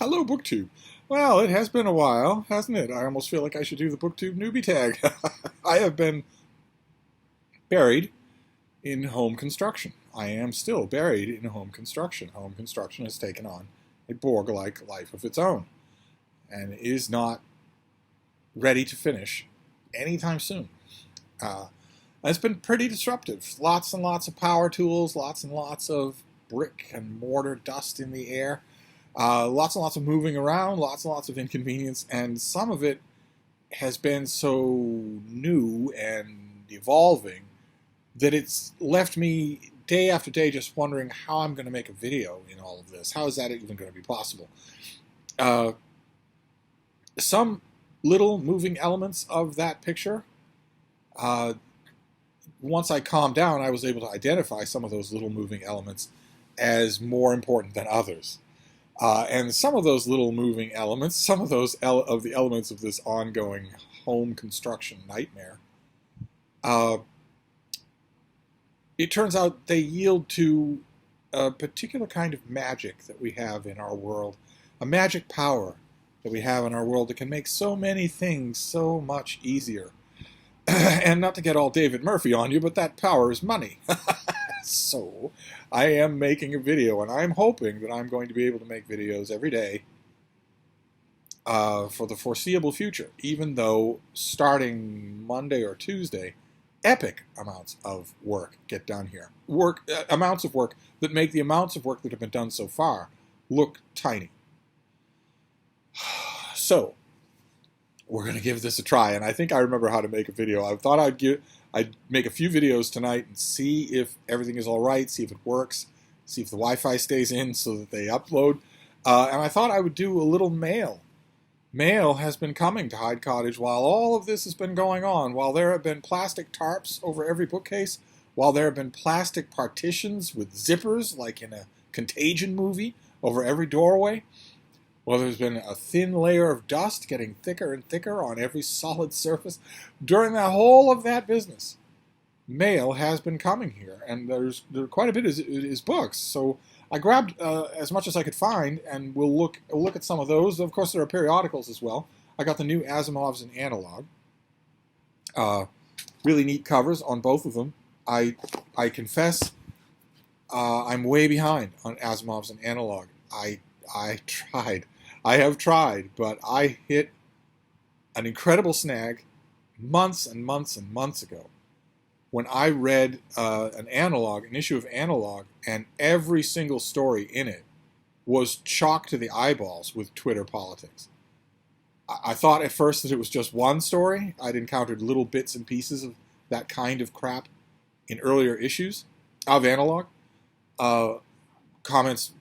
Hello, BookTube. Well, it has been a while, hasn't it? I almost feel like I should do the BookTube newbie tag. I have been buried in home construction. I am still buried in home construction. Home construction has taken on a Borg-like life of its own and is not ready to finish anytime soon. It's been pretty disruptive. Lots and lots of power tools, lots and lots of brick and mortar dust in the air. Lots and lots of moving around, lots and lots of inconvenience, and some of it has been so new and evolving that it's left me day after day just wondering how I'm going to make a video in all of this. How is that even going to be possible? Some little moving elements of that picture, once I calmed down, I was able to identify some of those little moving elements as more important than others. And some of those little moving elements, some of those of the elements of this ongoing home construction nightmare, it turns out they yield to a particular kind of magic that we have in our world, a magic power that we have in our world that can make so many things so much easier. And not to get all David Murphy on you, but that power is money. So I am making a video, and I'm hoping that I'm going to be able to make videos every day for the foreseeable future, even though starting Monday or Tuesday, epic amounts of work get done here. Amounts of work that make the amounts of work that have been done so far look tiny. So we're going to give this a try, and I think I remember how to make a video. I thought I'd make a few videos tonight and see if everything is all right, see if it works, see if the Wi-Fi stays in so that they upload. And I thought I would do a little mail. Mail has been coming to Hyde Cottage while all of this has been going on, while there have been plastic tarps over every bookcase, while there have been plastic partitions with zippers, like in a Contagion movie, over every doorway. Well, there's been a thin layer of dust getting thicker and thicker on every solid surface. During the whole of that business, mail has been coming here, and there's quite a bit is books. So I grabbed as much as I could find, and we'll look at some of those. Of course, there are periodicals as well. I got the new Asimovs in analog. Really neat covers on both of them. I confess I'm way behind on Asimovs in analog. I tried. I have tried, but I hit an incredible snag months and months and months ago when I read an issue of Analog, and every single story in it was chock to the eyeballs with Twitter politics. I thought at first that it was just one story. I'd encountered little bits and pieces of that kind of crap in earlier issues of Analog. Comments,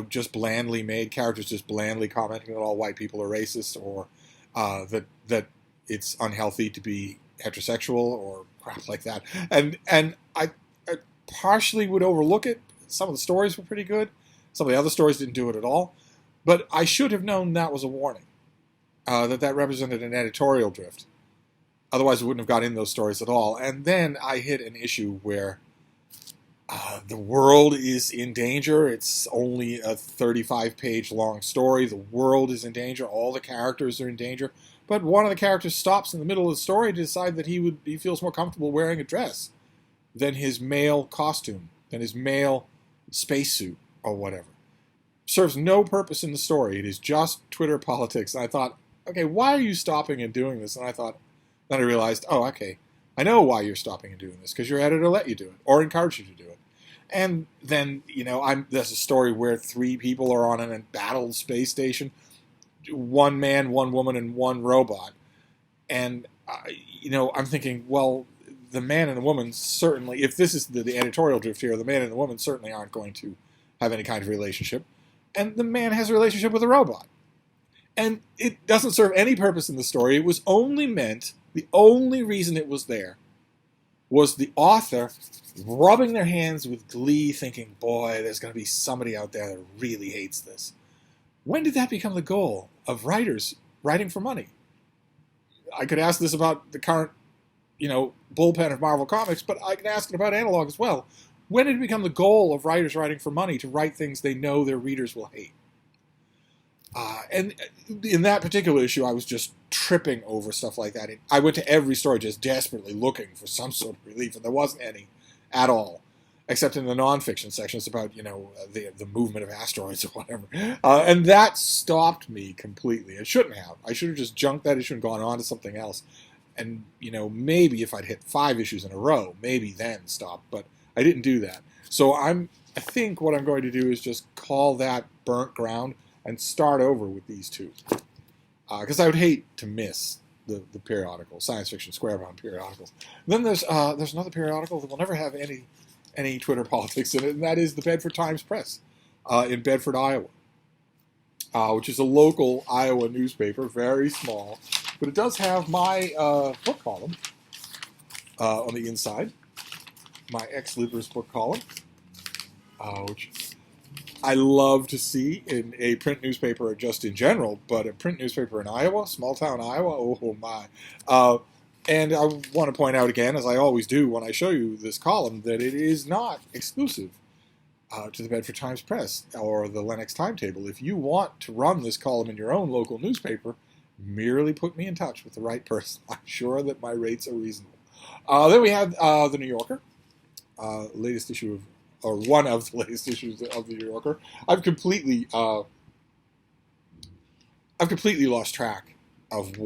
just blandly made, characters just blandly commenting that all white people are racist, or that it's unhealthy to be heterosexual, or crap like that. And I partially would overlook it. Some of the stories were pretty good. Some of the other stories didn't do it at all. But I should have known that was a warning, that represented an editorial drift. Otherwise, we wouldn't have got in those stories at all. And then I hit an issue where the world is in danger. It's only a 35-page long story. The world is in danger. All the characters are in danger. But one of the characters stops in the middle of the story to decide that he feels more comfortable wearing a dress than his male costume, than his male spacesuit or whatever. Serves no purpose in the story. It is just Twitter politics. And I thought, okay, why are you stopping and doing this? And then I realized, oh, okay, I know why you're stopping and doing this, because your editor let you do it or encouraged you to do it. And then, there's a story where 3 people are on an embattled space station, 1 man, 1 woman, and 1 robot. And, I'm thinking, well, the man and the woman certainly, if this is the editorial drift here, the man and the woman certainly aren't going to have any kind of relationship. And the man has a relationship with a robot. And it doesn't serve any purpose in the story. It was only meant, the only reason it was there was the author rubbing their hands with glee, thinking, boy, there's going to be somebody out there that really hates this. When did that become the goal of writers writing for money? I could ask this about the current, bullpen of Marvel Comics, but I can ask it about Analog as well. When did it become the goal of writers writing for money to write things they know their readers will hate? and in that particular issue, I was just tripping over stuff like that. I went to every store just desperately looking for some sort of relief, and there wasn't any at all, except in the nonfiction section. It's about, the movement of asteroids or whatever. And that stopped me completely. It shouldn't have. I should have just junked that issue and gone on to something else. And, maybe if I'd hit 5 issues in a row, maybe then stop. But I didn't do that. So I think what I'm going to do is just call that burnt ground and start over with these two. Because I would hate to miss the periodical, science fiction square-bound periodicals. And then there's another periodical that will never have any Twitter politics in it, and that is the Bedford Times Press in Bedford, Iowa, which is a local Iowa newspaper, very small, but it does have my book column on the inside, my Ex Libris book column, which I love to see in a print newspaper or just in general, but a print newspaper in Iowa, small town Iowa, oh my. And I want to point out again, as I always do when I show you this column, that it is not exclusive to the Bedford Times Press or the Lennox Timetable. If you want to run this column in your own local newspaper, merely put me in touch with the right person. I'm sure that my rates are reasonable. Then we have the New Yorker, latest issue of, or one of the latest issues of the New Yorker. I've completely lost track of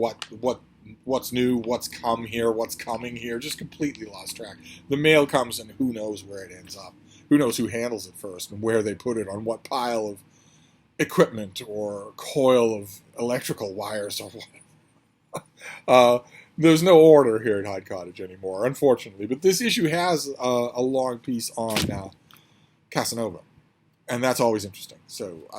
what's new, what's come here, what's coming here. Just completely lost track. The mail comes and who knows where it ends up. Who knows who handles it first and where they put it on what pile of equipment or coil of electrical wires or whatever. There's no order here at Hyde Cottage anymore, unfortunately. But this issue has a long piece on Casanova, and that's always interesting. So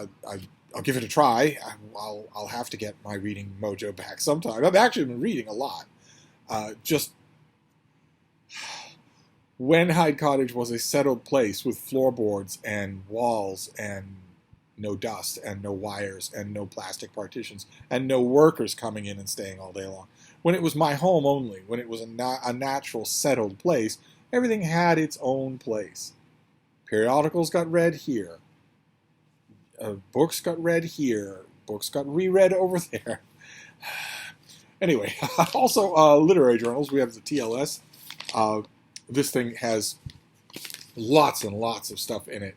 I'll give it a try. I'll have to get my reading mojo back sometime. I've actually been reading a lot. Just when Hyde Cottage was a settled place with floorboards and walls and no dust and no wires and no plastic partitions and no workers coming in and staying all day long. When it was my home only, when it was a natural settled place, everything had its own place. Periodicals got read here. Books got read here. Books got reread over there. Anyway, also literary journals. We have the TLS. This thing has lots and lots of stuff in it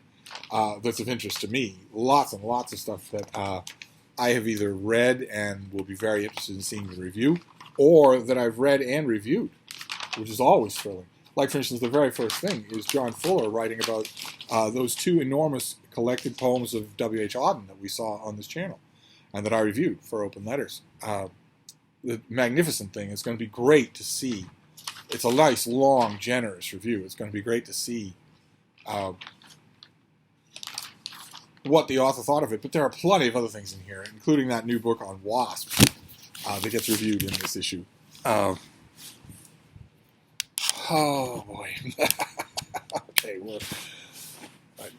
that's of interest to me. Lots and lots of stuff that I have either read and will be very interested in seeing the review, or that I've read and reviewed, which is always thrilling. Like, for instance, the very first thing is John Fuller writing about those 2 enormous collected poems of W.H. Auden that we saw on this channel and that I reviewed for Open Letters. The magnificent thing is going to be great to see. It's a nice, long, generous review. It's going to be great to see what the author thought of it. But there are plenty of other things in here, including that new book on wasps that gets reviewed in this issue. Oh, boy. Okay, well,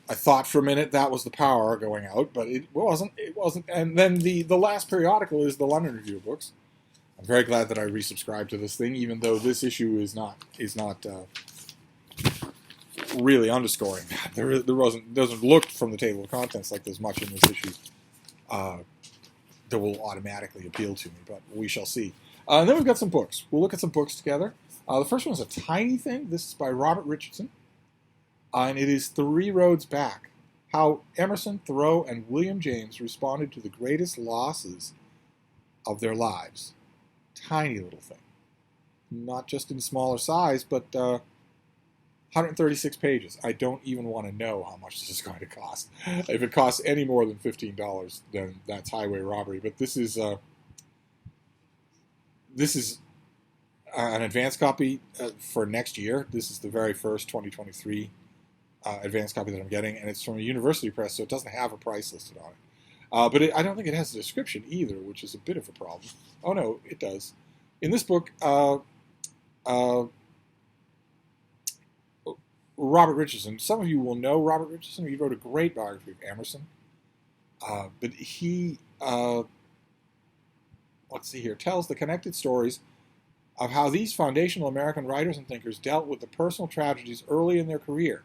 I thought for a minute that was the power going out, but it wasn't. It wasn't. And then the last periodical is the London Review of Books. I'm very glad that I resubscribed to this thing, even though this issue is not really underscoring that. There doesn't look from the table of contents like there's much in this issue that will automatically appeal to me, but we shall see. And then we've got some books. We'll look at some books together. The first one is a tiny thing. This is by Robert Richardson, and it is 3 Roads Back: How Emerson, Thoreau, and William James responded to the greatest losses of their lives. Tiny little thing. Not just in smaller size, but 136 pages. I don't even want to know how much this is going to cost. If it costs any more than $15, then that's highway robbery. But this is an advance copy for next year. This is the very first 2023 advance copy that I'm getting, and it's from a university press, so it doesn't have a price listed on it. But I don't think it has a description either, which is a bit of a problem. Oh no, it does. In this book, Robert Richardson, some of you will know Robert Richardson. He wrote a great biography of Emerson. But he, let's see here, tells the connected stories of how these foundational American writers and thinkers dealt with the personal tragedies early in their career.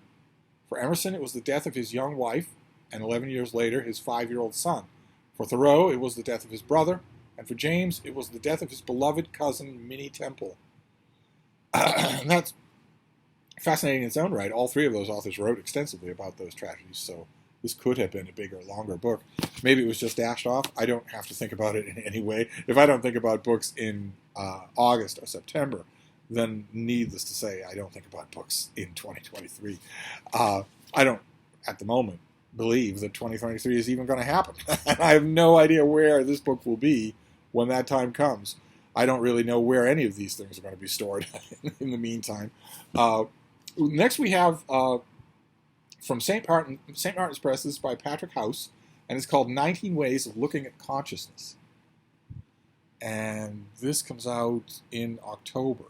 For Emerson, it was the death of his young wife, and 11 years later, his 5-year-old son. For Thoreau, it was the death of his brother, and for James, it was the death of his beloved cousin, Minnie Temple. And that's fascinating in its own right. All three of those authors wrote extensively about those tragedies, so this could have been a bigger, longer book. Maybe it was just dashed off. I don't have to think about it in any way. If I don't think about books in August or September, then needless to say, I don't think about books in 2023. I don't, at the moment, believe that 2023 is even going to happen. And I have no idea where this book will be when that time comes. I don't really know where any of these things are going to be stored in the meantime. Next we have from St. Martin's Press, this is by Patrick House, and it's called 19 Ways of Looking at Consciousness. And this comes out in October.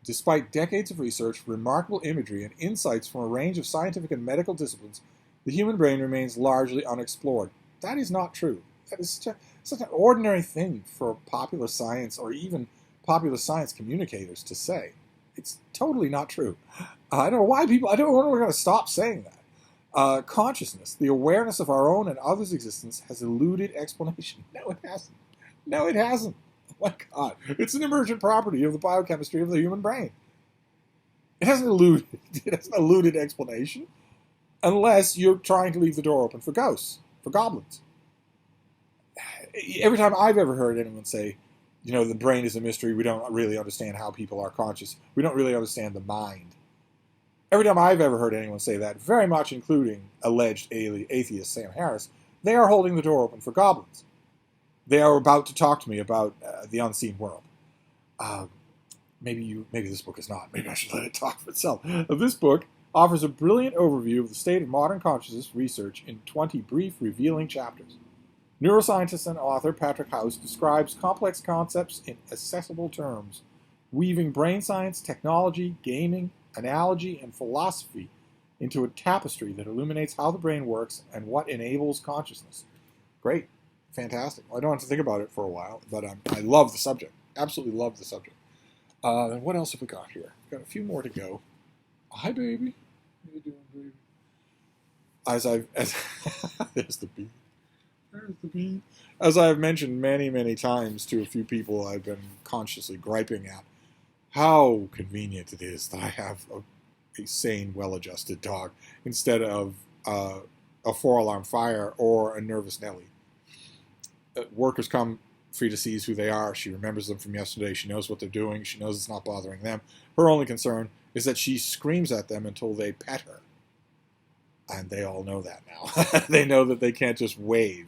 Despite decades of research, remarkable imagery, and insights from a range of scientific and medical disciplines, the human brain remains largely unexplored. That is not true. That is such an ordinary thing for popular science or even popular science communicators to say. It's totally not true. I don't know why people, I don't know when we're going to stop saying that. Consciousness, the awareness of our own and others' existence, has eluded explanation. No, it hasn't. No, it hasn't. Oh my God. It's an emergent property of the biochemistry of the human brain. It hasn't eluded explanation unless you're trying to leave the door open for ghosts, for goblins. Every time I've ever heard anyone say, you know, the brain is a mystery, we don't really understand how people are conscious, we don't really understand the mind. Every time I've ever heard anyone say that, very much including alleged atheist Sam Harris, they are holding the door open for goblins. They are about to talk to me about the unseen world. Maybe this book is not. Maybe I should let it talk for itself. This book offers a brilliant overview of the state of modern consciousness research in 20 brief, revealing chapters. Neuroscientist and author Patrick House describes complex concepts in accessible terms, weaving brain science, technology, gaming, analogy, and philosophy into a tapestry that illuminates how the brain works and what enables consciousness. Great. Fantastic. Well, I don't have to think about it for a while, but I love the subject. Absolutely love the subject. Then what else have we got here? We've got a few more to go. Hi, baby. How you doing, baby? There's the bee. There's the bee. As I've mentioned many, many times to a few people I've been consciously griping at, how convenient it is that I have a sane, well-adjusted dog instead of a 4-alarm fire or a nervous Nelly. Workers come, Frida sees who they are, she remembers them from yesterday, she knows what they're doing, she knows it's not bothering them. Her only concern is that she screams at them until they pet her. And they all know that now. They know that they can't just wave.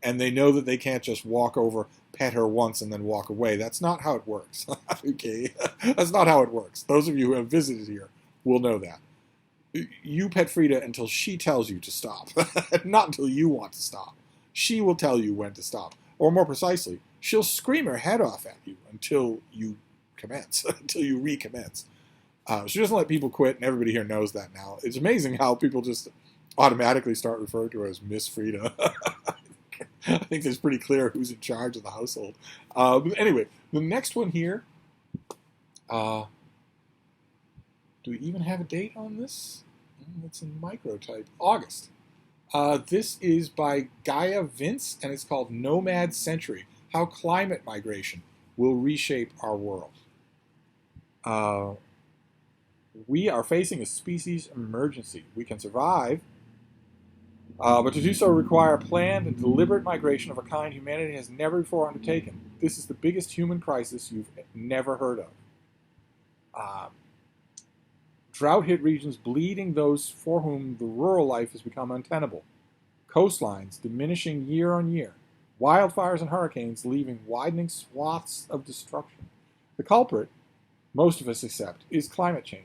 And they know that they can't just walk over, pet her once, and then walk away. That's not how it works. Okay? That's not how it works. Those of you who have visited here will know that. You pet Frida until she tells you to stop. Not until you want to stop. She will tell you when to stop. Or more precisely, she'll scream her head off at you until you commence, until you recommence. She doesn't let people quit, and everybody here knows that now. It's amazing how people just automatically start referring to her as Miss Frida. I think it's pretty clear who's in charge of the household. But anyway, the next one here, do we even have a date on this? It's in microtype. August. This is by Gaia Vince, and it's called Nomad Century, How Climate Migration Will Reshape Our World. We are facing a species emergency. We can survive, but to do so require planned and deliberate migration of a kind humanity has never before undertaken. This is the biggest human crisis you've never heard of. Drought-hit regions bleeding those for whom the rural life has become untenable. Coastlines diminishing year on year. Wildfires and hurricanes leaving widening swaths of destruction. The culprit, most of us accept, is climate change.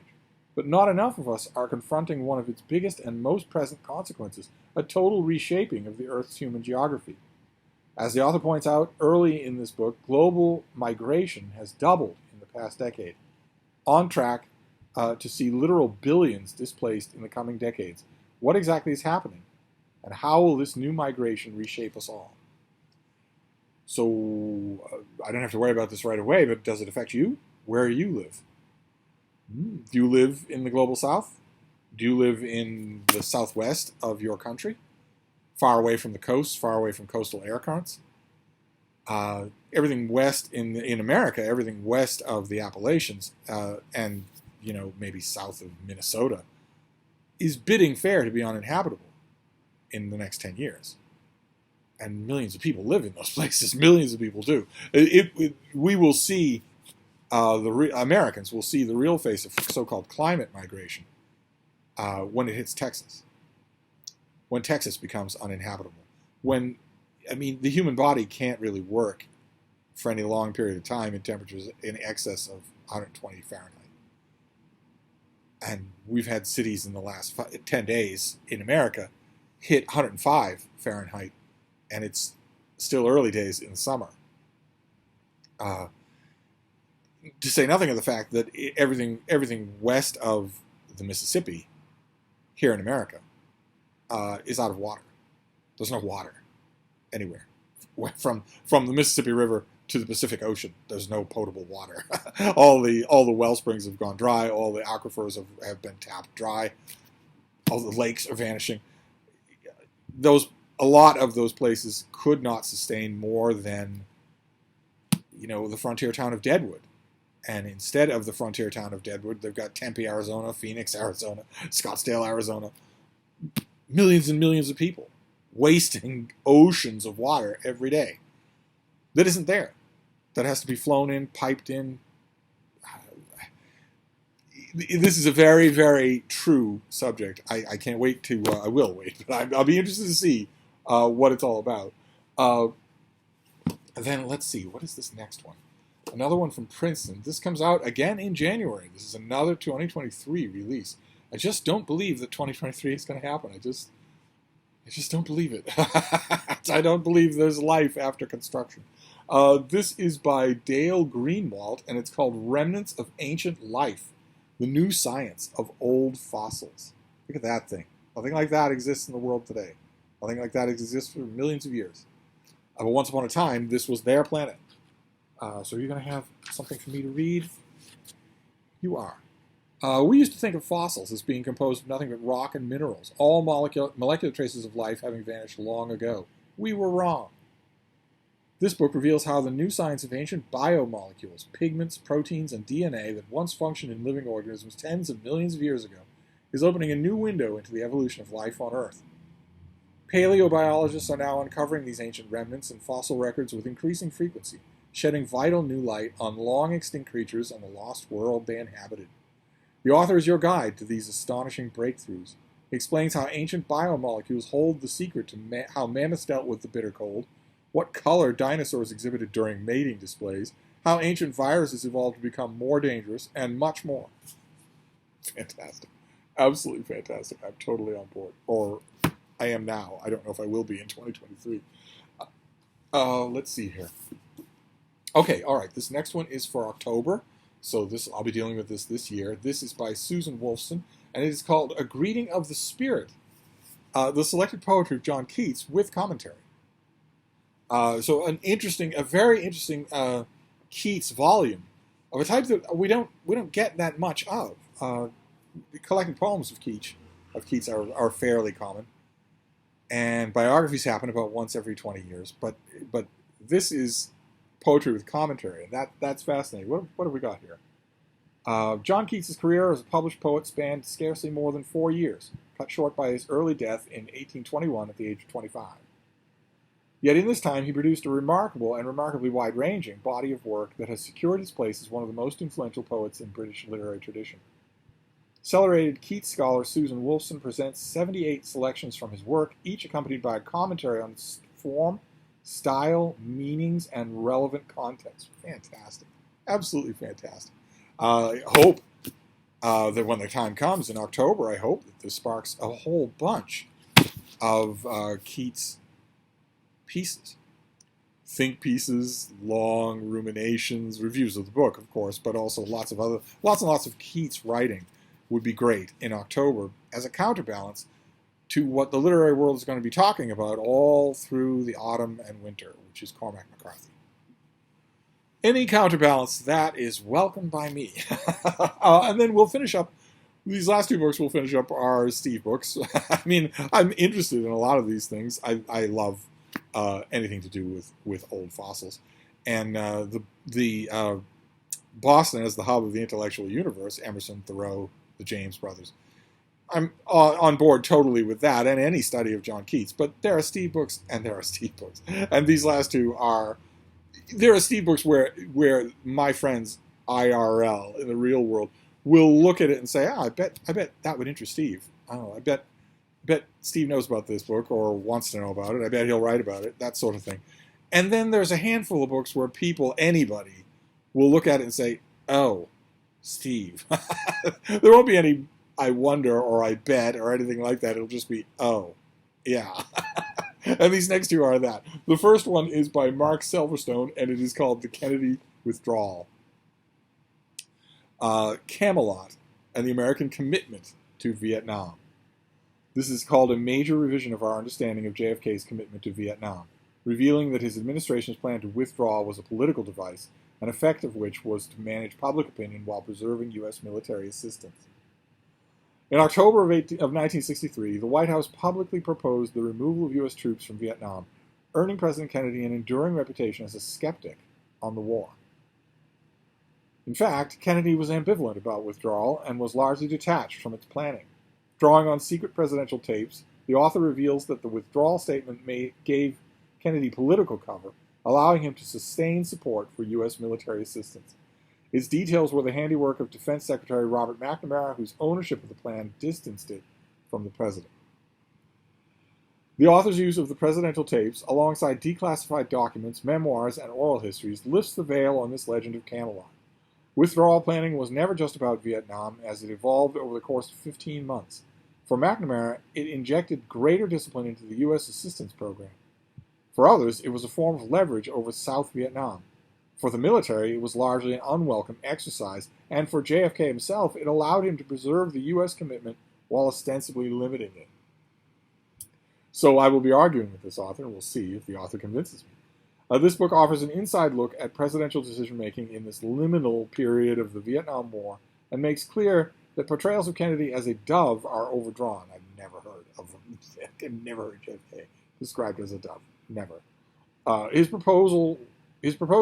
But not enough of us are confronting one of its biggest and most present consequences, a total reshaping of the Earth's human geography. As the author points out early in this book, global migration has doubled in the past decade, on track to see literal billions displaced in the coming decades. What exactly is happening? And how will this new migration reshape us all? So, I don't have to worry about this right away, but does it affect you? Where you live? Do you live in the global south? Do you live in the southwest of your country? far away from the coast, far away from coastal air currents. Everything west in America, everything west of the Appalachians, and maybe south of Minnesota, is bidding fair to be uninhabitable in the next 10 years. And millions of people live in those places. Millions of people do. We will see, Americans will see the real face of so-called climate migration when it hits Texas. When Texas becomes uninhabitable. The human body can't really work for any long period of time in temperatures in excess of 120 Fahrenheit. And we've had cities in the last 10 days in America hit 105 Fahrenheit, and it's still early days in the summer. To say nothing of the fact that everything west of the Mississippi here in America is out of water. There's no water anywhere. From the Mississippi River to the Pacific Ocean, there's no potable water. all the well springs have gone dry. All the aquifers have been tapped dry. All the lakes are vanishing. A lot of those places could not sustain more than the frontier town of Deadwood. And instead of the frontier town of Deadwood, they've got Tempe, Arizona, Phoenix, Arizona, Scottsdale, Arizona. Millions and millions of people wasting oceans of water every day. That isn't there. That has to be flown in, piped in. This is a very, very true subject. I can't wait to, I will wait, but I'll be interested to see what it's all about. And then let's see, what is this next one? Another one from Princeton. This comes out again in January. This is another 2023 release. I just don't believe that 2023 is going to happen. I just don't believe it. I don't believe there's life after construction. This is by Dale Greenwald, and it's called Remnants of Ancient Life, the New Science of Old Fossils. Look at that thing. Nothing like that exists in the world today. Nothing like that exists for millions of years. But once upon a time, this was their planet. So you're going to have something for me to read? You are. We used to think of fossils as being composed of nothing but rock and minerals, all molecular traces of life having vanished long ago. We were wrong. This book reveals how the new science of ancient biomolecules, pigments, proteins, and DNA that once functioned in living organisms tens of millions of years ago is opening a new window into the evolution of life on Earth. Paleobiologists are now uncovering these ancient remnants and fossil records with increasing frequency, shedding vital new light on long-extinct creatures and the lost world they inhabited. The author is your guide to these astonishing breakthroughs. He explains how ancient biomolecules hold the secret to how mammoths dealt with the bitter cold, what color dinosaurs exhibited during mating displays, how ancient viruses evolved to become more dangerous, and much more. Fantastic. Absolutely fantastic. I'm totally on board. Or I am now. I don't know if I will be in 2023. Let's see here. Okay, all right. This next one is for October. So I'll be dealing with this year. This is by Susan Wolfson, and it is called A Greeting of the Spirit, the selected poetry of John Keats with commentary. So a very interesting Keats volume of a type that we don't get that much of. The collected poems of Keats are fairly common, and biographies happen about once every 20 years. But this is poetry with commentary, and that's fascinating. What have we got here? John Keats' career as a published poet spanned scarcely more than 4 years, cut short by his early death in 1821 at the age of 25. Yet in this time he produced a remarkable and remarkably wide-ranging body of work that has secured his place as one of the most influential poets in British literary tradition. Celebrated Keats scholar Susan Wolfson presents 78 selections from his work, each accompanied by a commentary on form, style, meanings, and relevant context. Fantastic. Absolutely fantastic. I hope that when the time comes in October, I hope that this sparks a whole bunch of Keats pieces. Think pieces, long ruminations, reviews of the book, of course, but also lots and lots of Keats writing would be great in October as a counterbalance to what the literary world is going to be talking about all through the autumn and winter, which is Cormac McCarthy. Any counterbalance that is welcome by me. And then we'll finish up These last two books we'll finish up are Steve books. I mean, I'm interested in a lot of these things. I love anything to do with old fossils, and the Boston as the hub of the intellectual universe. Emerson, Thoreau, the James brothers. I'm on board totally with that, and any study of John Keats. But there are Steve books, and there are Steve books, and these last two are. There are Steve books where my friends IRL in the real world will look at it and say, I bet that would interest Steve. I bet Steve knows about this book or wants to know about it. I bet he'll write about it, that sort of thing. And then there's a handful of books where anybody, will look at it and say, oh, Steve. There won't be any I wonder or I bet or anything like that. It'll just be, oh, yeah. And these next two are that. The first one is by Mark Silverstone, and it is called The Kennedy Withdrawal. Camelot and the American Commitment to Vietnam. This is called a major revision of our understanding of JFK's commitment to Vietnam, revealing that his administration's plan to withdraw was a political device, an effect of which was to manage public opinion while preserving U.S. military assistance. In October of 1963, the White House publicly proposed the removal of U.S. troops from Vietnam, earning President Kennedy an enduring reputation as a skeptic on the war. In fact, Kennedy was ambivalent about withdrawal and was largely detached from its planning. Drawing on secret presidential tapes, the author reveals that the withdrawal statement gave Kennedy political cover, allowing him to sustain support for U.S. military assistance. Its details were the handiwork of Defense Secretary Robert McNamara, whose ownership of the plan distanced it from the president. The author's use of the presidential tapes, alongside declassified documents, memoirs, and oral histories, lifts the veil on this legend of Camelot. Withdrawal planning was never just about Vietnam, as it evolved over the course of 15 months. For McNamara, it injected greater discipline into the U.S. assistance program. For others, it was a form of leverage over South Vietnam. For the military, it was largely an unwelcome exercise, and for JFK himself, it allowed him to preserve the U.S. commitment while ostensibly limiting it. So I will be arguing with this author, and we'll see if the author convinces me. This book offers an inside look at presidential decision-making in this liminal period of the Vietnam War, and makes clear that portrayals of Kennedy as a dove are overdrawn. I've never heard JFK described as a dove. Never. His proposed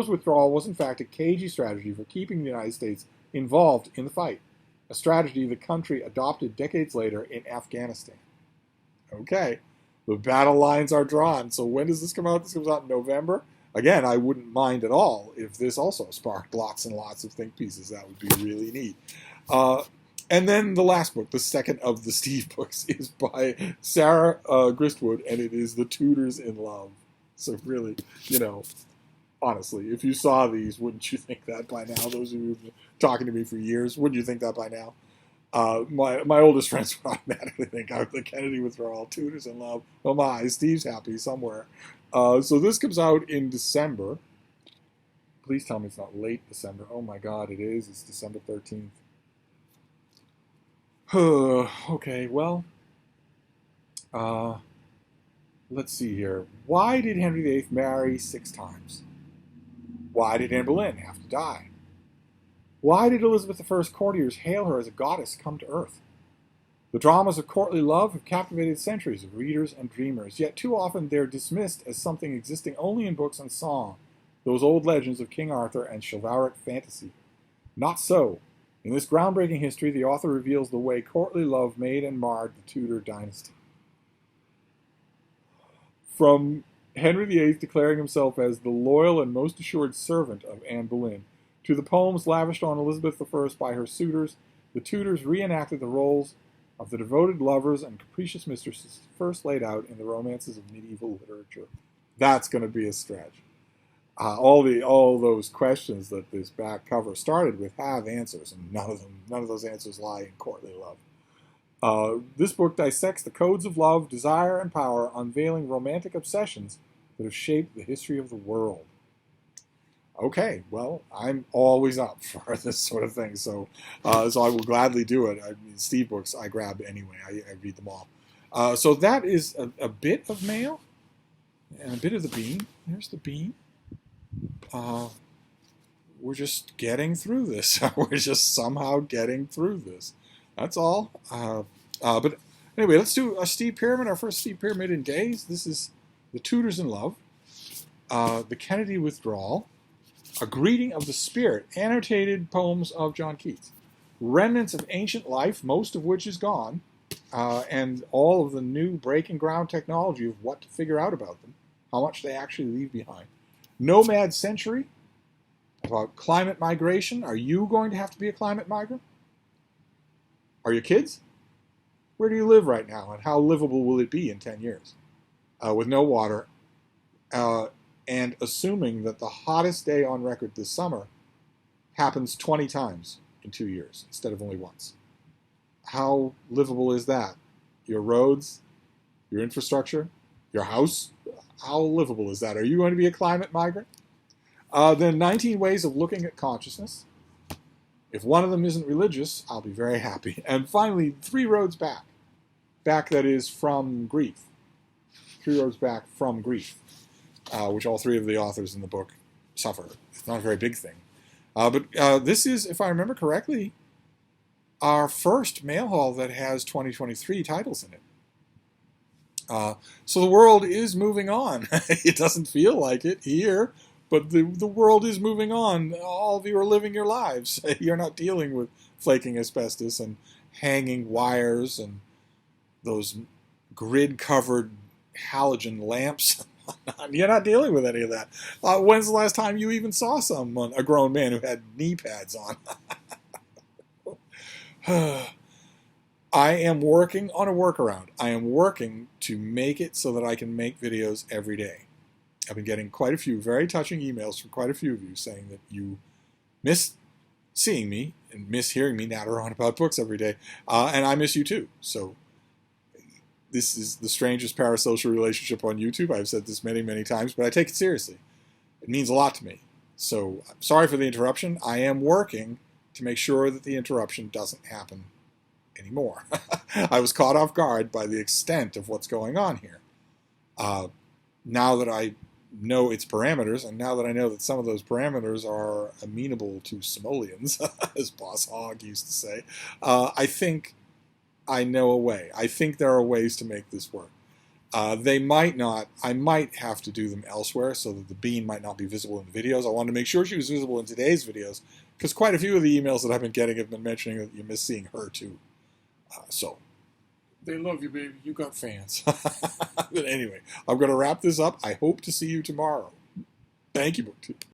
withdrawal was in fact a cagey strategy for keeping the United States involved in the fight, a strategy the country adopted decades later in Afghanistan. Okay, the battle lines are drawn. So when does this come out? This comes out in November. Again, I wouldn't mind at all if this also sparked lots and lots of think pieces. That would be really neat. And then the last book, the second of the Steve books, is by Sarah Gristwood, and it is The Tudors in Love. So really, honestly, if you saw these, wouldn't you think that by now? Those of you who've been talking to me for years, wouldn't you think that by now? My oldest friends would automatically think I'm the Kennedy withdrawal, Tudors in Love. Oh my, Steve's happy somewhere. So this comes out in December. Please tell me it's not late December. Oh my God, it is. It's December 13th. Okay, well, let's see here. Why did Henry VIII marry 6 times? Why did Anne Boleyn have to die? Why did Elizabeth I's courtiers hail her as a goddess come to earth? The dramas of courtly love have captivated centuries of readers and dreamers, yet too often they're dismissed as something existing only in books and song, those old legends of King Arthur and chivalric fantasy. Not so. In this groundbreaking history, the author reveals the way courtly love made and marred the Tudor dynasty. From Henry VIII declaring himself as the loyal and most assured servant of Anne Boleyn, to the poems lavished on Elizabeth I by her suitors, the Tudors reenacted the roles of the devoted lovers and capricious mistresses first laid out in the romances of medieval literature. That's going to be a stretch. All those questions that this back cover started with have answers, and none of those answers lie in courtly love. This book dissects the codes of love, desire, and power, unveiling romantic obsessions that have shaped the history of the world. Okay, well, I'm always up for this sort of thing, so I will gladly do it. I mean, Steve books I grab anyway. I read them all. So that is a bit of mail and a bit of the bean. There's the bean. We're just getting through this. We're just somehow getting through this. That's all. But anyway, let's do a Steve Pyramid, our first Steve Pyramid in days. This is The Tudors in Love, The Kennedy Withdrawal, A Greeting of the Spirit, annotated poems of John Keats, Remnants of Ancient Life, most of which is gone, and all of the new breaking ground technology of what to figure out about them, how much they actually leave behind. Nomad Century, about climate migration. Are you going to have to be a climate migrant? Are your kids? Where do you live right now, and how livable will it be in 10 years? With no water, and assuming that the hottest day on record this summer happens 20 times in 2 years instead of only once. How livable is that? Your roads, your infrastructure, your house, how livable is that? Are you going to be a climate migrant? Then 19 ways of looking at consciousness. If one of them isn't religious, I'll be very happy. And finally, 3 roads back. Back, that is, from grief. 3 roads back from grief, which all 3 of the authors in the book suffer. It's not a very big thing. But this is, if I remember correctly, our first mail haul that has 2023 titles in it. So the world is moving on. It doesn't feel like it here, but the world is moving on. All of you are living your lives. You're not dealing with flaking asbestos and hanging wires and those grid-covered halogen lamps. You're not dealing with any of that. When's the last time you even saw a grown man who had knee pads on? I am working on a workaround. I am working to make it so that I can make videos every day. I've been getting quite a few very touching emails from quite a few of you saying that you miss seeing me and miss hearing me natter on about books every day. And I miss you too. So this is the strangest parasocial relationship on YouTube. I've said this many, many times, but I take it seriously. It means a lot to me. So I'm sorry for the interruption. I am working to make sure that the interruption doesn't happen anymore. I was caught off guard by the extent of what's going on here. Now that I know its parameters, and now that I know that some of those parameters are amenable to simoleons, as Boss Hogg used to say, I think I know a way. I think there are ways to make this work. They might not. I might have to do them elsewhere so that the bean might not be visible in the videos. I wanted to make sure she was visible in today's videos because quite a few of the emails that I've been getting have been mentioning that you miss seeing her too. So they love you, baby. You got fans. But anyway, I'm going to wrap this up. I hope to see you tomorrow. Thank you, BookTube.